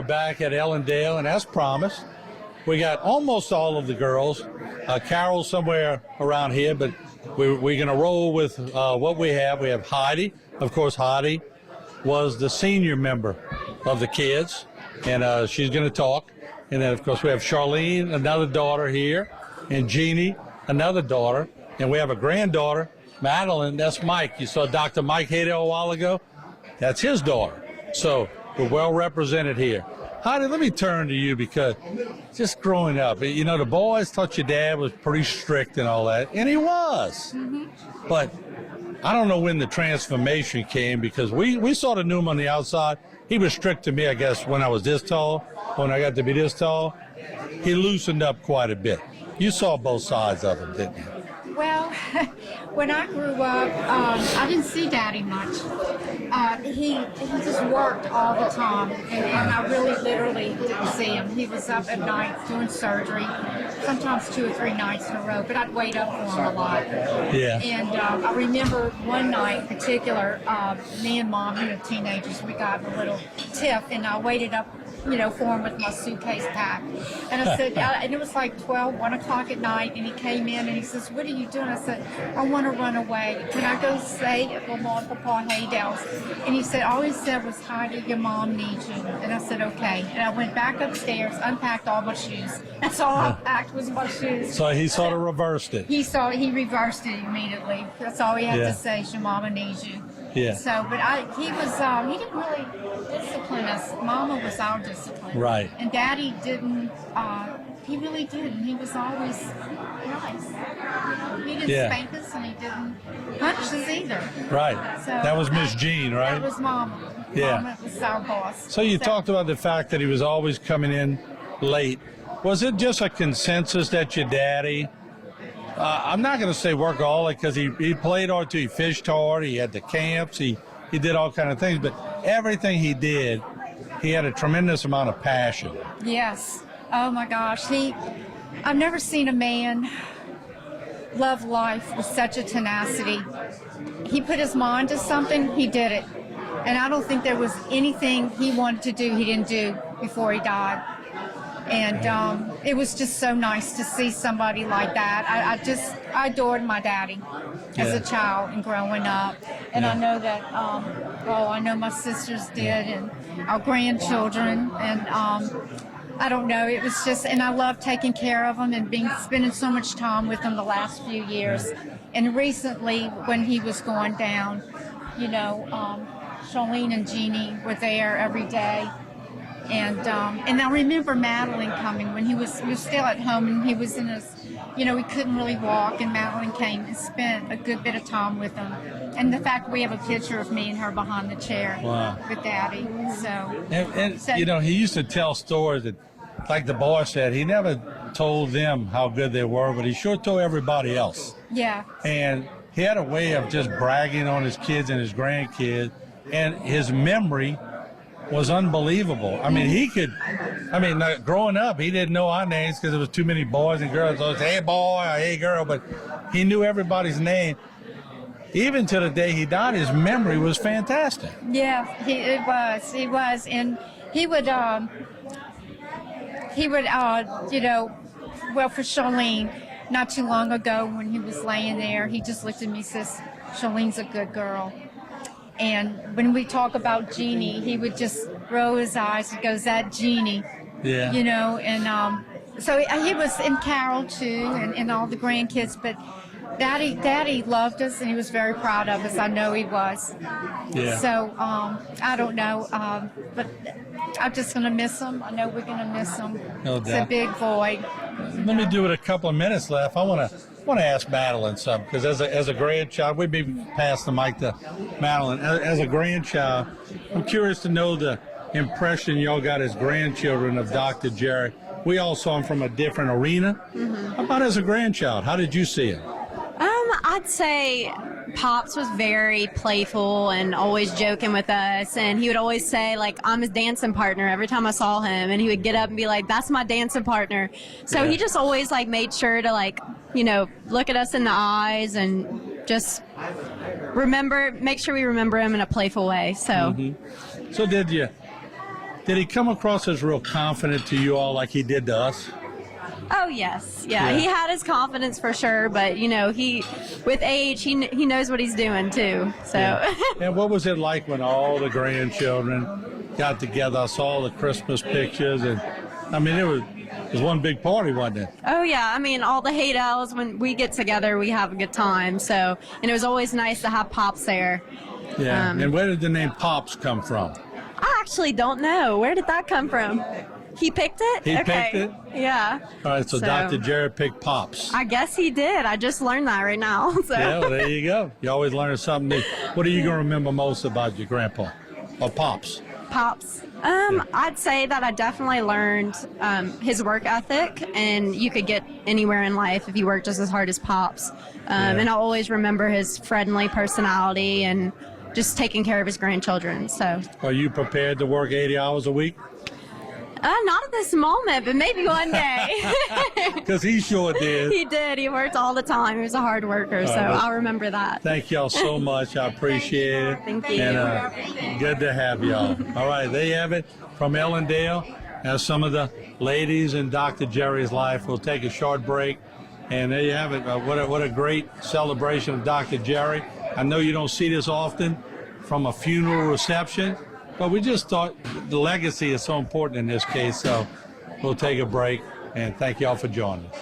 are back at Ellendale, and as promised, we got almost all of the girls. Carol's somewhere around here, but we're going to roll with what we have. We have Heidi. Of course, Heidi was the senior member of the kids, and she's going to talk. And then, of course, we have Charlene, another daughter here, and Jeannie, another daughter. And we have a granddaughter, Madeline. That's Mike. You saw Dr. Mike Haydel a while ago? That's his daughter. So we're well represented here. Heidi, let me turn to you, because just growing up, you know, the boys thought your dad was pretty strict and all that, and he was. But I don't know when the transformation came, because we sort of knew him on the outside. He was strict to me, I guess, when I was this tall. When I got to be this tall, he loosened up quite a bit. You saw both sides of him, didn't you? Well, when I grew up, I didn't see Daddy much. He just worked all the time, and I really literally didn't see him. He was up at night doing surgery, sometimes 2 or 3 nights in a row, but I'd wait up for him a lot. Yeah. And I remember one night in particular, me and Mom, teenagers, we got in a little tiff, and I waited up, for him with my suitcase packed. And I said, and it was like 1 o'clock at night, and he came in and he says, "What are you doing?" I said, "I want to run away. Can I go stay at Mom and Papa Haydel's?" And he said, all he said was, "Heidi, your mom needs you." And I said, "Okay." And I went back upstairs, unpacked all my shoes. That's all I packed was my shoes. So he sort of reversed it. He reversed it immediately. That's all he had to say, is, "Your mama needs you." Yeah. So, but he didn't really discipline us. Mama was our discipline. Right. And Daddy didn't, he really didn't. He was always nice. He didn't spank us, and he didn't punch us either. Right. So that was Miss Jean, right? That was Mama. Yeah. Mama was our boss. So you talked about the fact that he was always coming in late. Was it just a consensus that your daddy, I'm not going to say workaholic, because he played hard too. He fished hard. He had the camps. He did all kind of things. But everything he did, he had a tremendous amount of passion. Yes. Oh, my gosh. I've never seen a man love life with such a tenacity. He put his mind to something, he did it. And I don't think there was anything he wanted to do he didn't do before he died. And it was just so nice to see somebody like that. I adored my daddy as a child and growing up. And I know that, I know my sisters did, and our grandchildren. And I don't know, it was just, and I loved taking care of them and spending so much time with them the last few years. And recently, when he was going down, Charlene and Jeannie were there every day. And I remember Madeline coming when he was still at home, and he was in his, he couldn't really walk, and Madeline came and spent a good bit of time with him. And the fact we have a picture of me and her behind the chair with Daddy. So, he used to tell stories that, like the boy said, he never told them how good they were, but he sure told everybody else. Yeah. And he had a way of just bragging on his kids and his grandkids, and his memory was unbelievable. I mean, growing up, he didn't know our names because there was too many boys and girls. So it was, "Hey boy," or "Hey girl," but he knew everybody's name. Even to the day he died, his memory was fantastic. Yeah, it was, and he would, for Charlene, not too long ago when he was laying there, he just looked at me and says, "Charlene's a good girl." And when we talk about Jeannie, he would just roll his eyes and goes, "That Jeannie." Yeah. And so he was in Carol too, and all the grandkids, but Daddy loved us, and he was very proud of us. I know he was. Yeah. So I don't know, but I'm just going to miss him. I know we're going to miss him. No doubt. It's a big void. Let me do it a couple of minutes left. I want to ask Madeline something, because as a grandchild, we'd be past the mic to Madeline. As a grandchild, I'm curious to know the impression y'all got as grandchildren of Dr. Jerry. We all saw him from a different arena. How about as a grandchild? How did you see him? I'd say Pops was very playful and always joking with us, and he would always say, like, "I'm his dancing partner" every time I saw him, and he would get up and be like, "That's my dancing partner." So he just always, like, made sure to, look at us in the eyes and just make sure we remember him in a playful way. So So did you Did he come across as real confident to you all like he did to us? Oh yes, yeah. Yeah. He had his confidence for sure, but he with age he knows what he's doing too. So And what was it like when all the grandchildren got together? I saw the Christmas pictures, and I mean it was one big party, wasn't it? Oh yeah, I mean all the Haydels, when we get together we have a good time. So and it was always nice to have Pops there. Yeah. And where did the name Pops come from? I actually don't know. Where did that come from? He picked it? He picked it? Yeah. All right, so Dr. Jerry picked Pops. I guess he did. I just learned that right now. So. Yeah, well, there you go. You always learn something new. What are you going to remember most about your grandpa? Or Pops? Pops. I'd say that I definitely learned his work ethic, and you could get anywhere in life if you work just as hard as Pops. And I'll always remember his friendly personality and just taking care of his grandchildren. So. Are you prepared to work 80 hours a week? Not at this moment, but maybe one day. Because he sure did. He did. He worked all the time. He was a hard worker, so I'll remember that. Thank y'all so much. I appreciate it. Thank you. And good to have y'all. All right, there you have it from Ellendale. As some of the ladies in Dr. Jerry's life, we'll take a short break. And there you have it. What a great celebration of Dr. Jerry. I know you don't see this often from a funeral reception, but we just thought the legacy is so important in this case. So we'll take a break, and thank y'all for joining us.